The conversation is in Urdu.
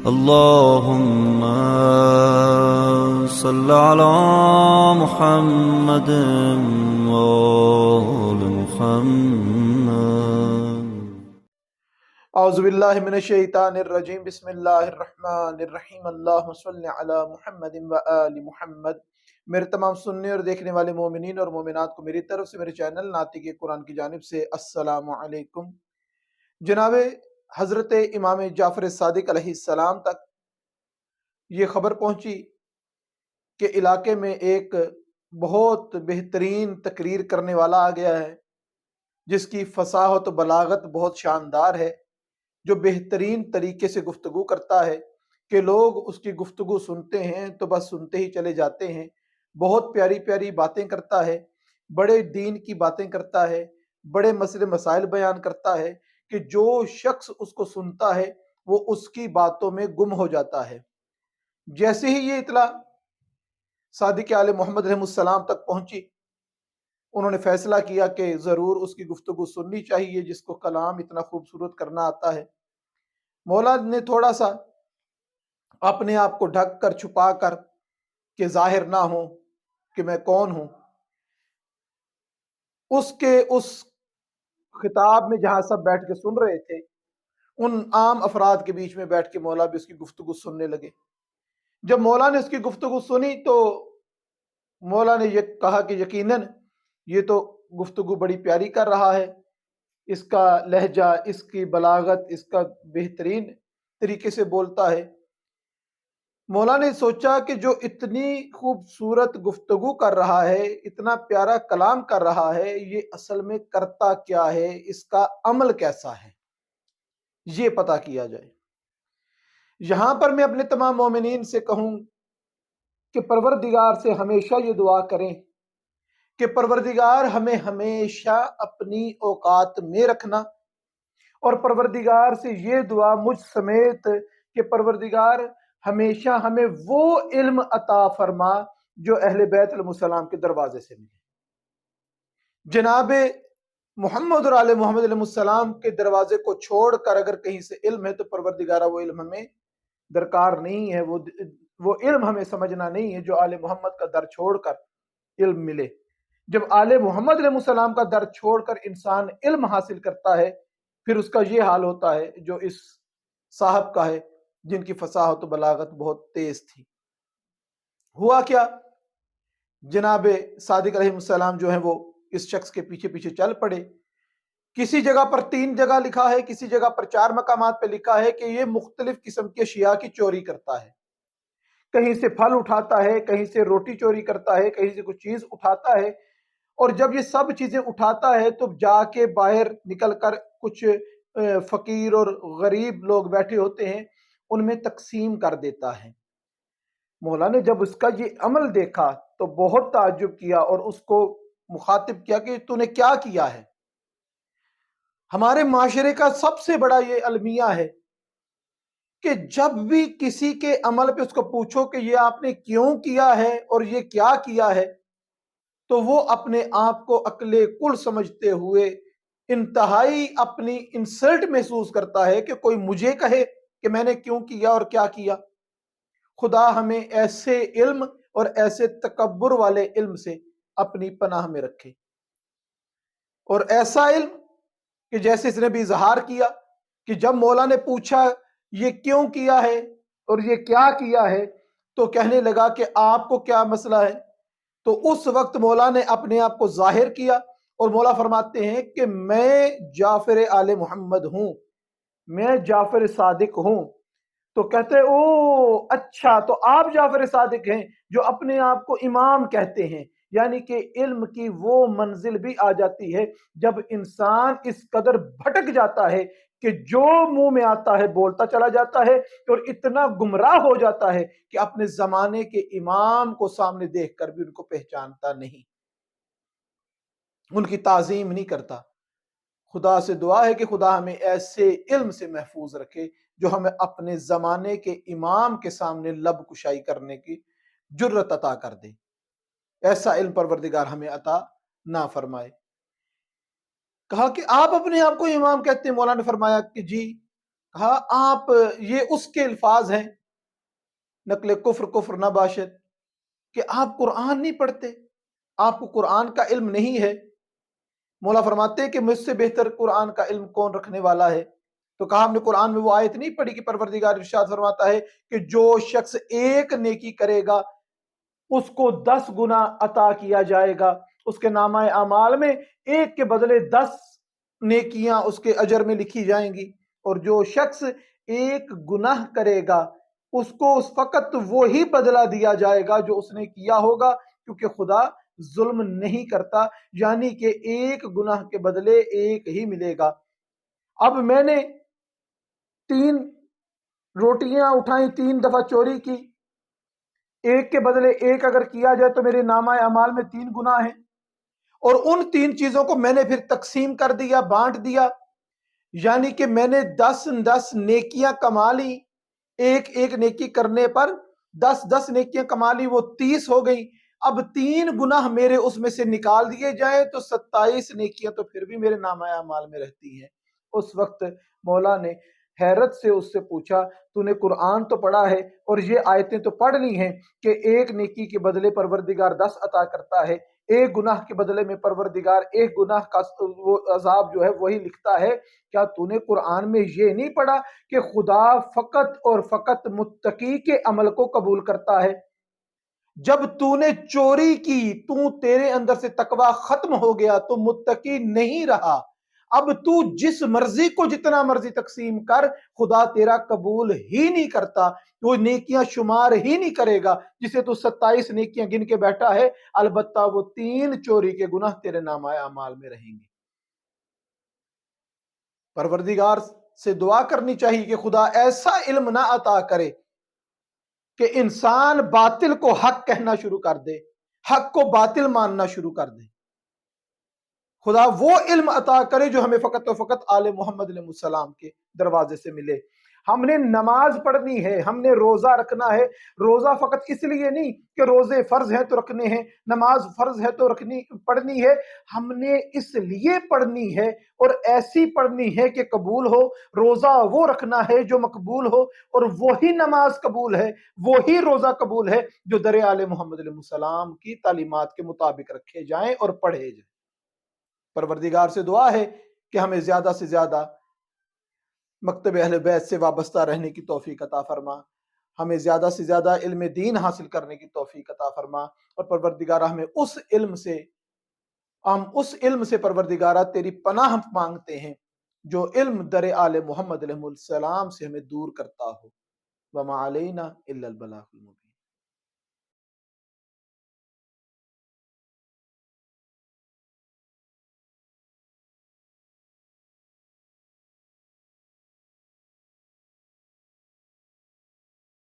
اللهم صل على محمد وآل محمد. اعوذ باللہ من الشیطان الرجیم. بسم اللہ الرحمن الرحیم. اللہم صل علی محمد و آل محمد. میرے تمام سننے اور دیکھنے والے مومنین اور مومنات کو میری طرف سے میرے چینل ناطق قرآن کی جانب سے السلام علیکم. جناب حضرت امام جعفر صادق علیہ السلام تک یہ خبر پہنچی کہ علاقے میں ایک بہت بہترین تقریر کرنے والا آ گیا ہے، جس کی فصاحت و بلاغت بہت شاندار ہے، جو بہترین طریقے سے گفتگو کرتا ہے کہ لوگ اس کی گفتگو سنتے ہیں تو بس سنتے ہی چلے جاتے ہیں. بہت پیاری پیاری باتیں کرتا ہے، بڑے دین کی باتیں کرتا ہے، بڑے مسئلے مسائل بیان کرتا ہے کہ جو شخص اس کو سنتا ہے وہ اس کی باتوں میں گم ہو جاتا ہے. جیسے ہی یہ اطلاع صادق آل محمد علیہ السلام تک پہنچی، انہوں نے فیصلہ کیا کہ ضرور اس کی گفتگو سننی چاہیے جس کو کلام اتنا خوبصورت کرنا آتا ہے. مولا نے تھوڑا سا اپنے آپ کو ڈھک کر چھپا کر کہ ظاہر نہ ہو کہ میں کون ہوں، اس خطاب میں جہاں سب بیٹھ کے سن رہے تھے ان عام افراد کے بیچ میں بیٹھ کے مولا بھی اس کی گفتگو سننے لگے. جب مولا نے اس کی گفتگو سنی تو مولا نے یہ کہا کہ یقیناً یہ تو گفتگو بڑی پیاری کر رہا ہے، اس کا لہجہ، اس کی بلاغت، اس کا بہترین طریقے سے بولتا ہے. مولا نے سوچا کہ جو اتنی خوبصورت گفتگو کر رہا ہے، اتنا پیارا کلام کر رہا ہے، یہ اصل میں کرتا کیا ہے، اس کا عمل کیسا ہے، یہ پتہ کیا جائے. یہاں پر میں اپنے تمام مومنین سے کہوں کہ پروردگار سے ہمیشہ یہ دعا کریں کہ پروردگار ہمیں ہمیشہ اپنی اوقات میں رکھنا، اور پروردگار سے یہ دعا مجھ سمیت کہ پروردگار ہمیشہ ہمیں وہ علم عطا فرما جو اہل بیت علیہ السلام کے دروازے سے ملے. جناب محمد اور آل محمد علیہ السلام کے دروازے کو چھوڑ کر اگر کہیں سے علم ہے تو پروردگارہ وہ علم ہمیں درکار نہیں ہے، وہ علم ہمیں سمجھنا نہیں ہے جو آل محمد کا در چھوڑ کر علم ملے. جب آل محمد علیہ السلام کا در چھوڑ کر انسان علم حاصل کرتا ہے پھر اس کا یہ حال ہوتا ہے جو اس صاحب کا ہے جن کی فصاحت و بلاغت بہت تیز تھی. ہوا کیا، جناب صادق علیہ السلام جو ہیں وہ اس شخص کے پیچھے پیچھے چل پڑے. کسی جگہ پر 3 جگہ لکھا ہے، کسی جگہ پر 4 مقامات پہ لکھا ہے کہ یہ مختلف قسم کے اشیاء کی چوری کرتا ہے. کہیں سے پھل اٹھاتا ہے، کہیں سے روٹی چوری کرتا ہے، کہیں سے کچھ چیز اٹھاتا ہے، اور جب یہ سب چیزیں اٹھاتا ہے تو جا کے باہر نکل کر کچھ فقیر اور غریب لوگ بیٹھے ہوتے ہیں ان میں تقسیم کر دیتا ہے. مولا نے جب اس کا یہ عمل دیکھا تو بہت تعجب کیا اور اس کو مخاطب کیا کہ تو نے کیا کیا ہے. ہمارے معاشرے کا سب سے بڑا یہ المیہ ہے کہ جب بھی کسی کے عمل پہ اس کو پوچھو کہ یہ آپ نے کیوں کیا ہے اور یہ کیا کیا ہے تو وہ اپنے آپ کو عقل کل سمجھتے ہوئے انتہائی اپنی انسلٹ محسوس کرتا ہے کہ کوئی مجھے کہے کہ میں نے کیوں کیا اور کیا کیا. خدا ہمیں ایسے علم اور ایسے تکبر والے علم سے اپنی پناہ میں رکھے، اور ایسا علم کہ جیسے اس نے بھی اظہار کیا کہ جب مولا نے پوچھا یہ کیوں کیا ہے اور یہ کیا کیا ہے تو کہنے لگا کہ آپ کو کیا مسئلہ ہے. تو اس وقت مولا نے اپنے آپ کو ظاہر کیا اور مولا فرماتے ہیں کہ میں جعفر آل محمد ہوں، میں جعفر صادق ہوں. تو کہتے او اچھا تو آپ جعفر صادق ہیں جو اپنے آپ کو امام کہتے ہیں. یعنی کہ علم کی وہ منزل بھی آ جاتی ہے جب انسان اس قدر بھٹک جاتا ہے کہ جو منہ میں آتا ہے بولتا چلا جاتا ہے اور اتنا گمراہ ہو جاتا ہے کہ اپنے زمانے کے امام کو سامنے دیکھ کر بھی ان کو پہچانتا نہیں، ان کی تعظیم نہیں کرتا. خدا سے دعا ہے کہ خدا ہمیں ایسے علم سے محفوظ رکھے جو ہمیں اپنے زمانے کے امام کے سامنے لب کشائی کرنے کی جرت عطا کر دے. ایسا علم پروردگار ہمیں عطا نہ فرمائے. کہا کہ آپ اپنے آپ کو امام کہتے ہیں. مولا نے فرمایا کہ جی. کہا آپ یہ اس کے الفاظ ہیں نقل کفر کفر نہ باشد کہ آپ قرآن نہیں پڑھتے، آپ کو قرآن کا علم نہیں ہے۔ مولا فرماتے ہیں کہ مجھ سے بہتر قرآن کا علم کون رکھنے والا ہے؟ تو کہا ہم نے قرآن میں وہ آیت نہیں پڑھی کہ پروردگار ارشاد فرماتا ہے کہ جو شخص ایک نیکی کرے گا اس کو 10 گنا عطا کیا جائے گا، اس کے نامہ اعمال میں ایک کے بدلے 10 نیکیاں اس کے اجر میں لکھی جائیں گی، اور جو شخص ایک گناہ کرے گا اس کو اس فقط وہی بدلہ دیا جائے گا جو اس نے کیا ہوگا، کیونکہ خدا ظلم نہیں کرتا، یعنی کہ ایک گناہ کے بدلے ایک ہی ملے گا۔ اب میں نے 3 روٹیاں اٹھائیں، 3 دفعہ چوری کی، ایک کے بدلے ایک اگر کیا جائے تو میرے نامہ اعمال میں 3 گناہ ہیں، اور ان 3 چیزوں کو میں نے پھر تقسیم کر دیا، بانٹ دیا، یعنی کہ میں نے 10 نیکیاں کما لی، ایک ایک نیکی کرنے پر 10 نیکیاں کما لی، وہ 30 ہو گئی۔ اب 3 گناہ میرے اس میں سے نکال دیے جائیں تو 27 نیکیاں تو پھر بھی میرے نامہ اعمال میں رہتی ہیں۔ اس وقت مولا نے حیرت سے اس سے پوچھا تو نے قرآن تو پڑھا ہے اور یہ آیتیں تو پڑھ لی ہیں کہ ایک نیکی کے بدلے پروردگار 10 عطا کرتا ہے، ایک گناہ کے بدلے میں پروردگار ایک گناہ کا وہ عذاب جو ہے وہی لکھتا ہے، کیا تو نے قرآن میں یہ نہیں پڑھا کہ خدا فقط اور فقط متقی کے عمل کو قبول کرتا ہے؟ جب تو نے چوری کی تیرے اندر سے تقوی ختم ہو گیا، تو متقی نہیں رہا، اب تو جس مرضی کو جتنا مرضی تقسیم کر، خدا تیرا قبول ہی نہیں کرتا، وہ نیکیاں شمار ہی نہیں کرے گا جسے تو 27 نیکیاں گن کے بیٹھا ہے، البتہ وہ 3 چوری کے گناہ تیرے نامہ اعمال میں رہیں گے۔ پروردگار سے دعا کرنی چاہیے کہ خدا ایسا علم نہ عطا کرے کہ انسان باطل کو حق کہنا شروع کر دے، حق کو باطل ماننا شروع کر دے۔ خدا وہ علم عطا کرے جو ہمیں فقط و فقط آل محمد علیہ السلام کے دروازے سے ملے۔ ہم نے نماز پڑھنی ہے، ہم نے روزہ رکھنا ہے، روزہ فقط اس لیے نہیں کہ روزے فرض ہیں تو رکھنے ہیں، نماز فرض ہے تو پڑھنی ہے، ہم نے اس لیے پڑھنی ہے اور ایسی پڑھنی ہے کہ قبول ہو۔ روزہ وہ رکھنا ہے جو مقبول ہو، اور وہی نماز قبول ہے، وہی روزہ قبول ہے جو در آل محمد علیہ السلام کی تعلیمات کے مطابق رکھے جائیں اور پڑھے جائیں۔ پروردگار سے دعا ہے کہ ہمیں زیادہ سے زیادہ مکتب اہل بیت سے وابستہ رہنے کی توفیق عطا فرما، ہمیں زیادہ سے زیادہ علم دین حاصل کرنے کی توفیق عطا فرما، اور پروردگارہ ہم اس علم سے پروردگارہ تیری پناہ مانگتے ہیں جو علم در آل محمد علیہ السلام سے ہمیں دور کرتا ہو۔ وما علینا الا البلاغ المبین۔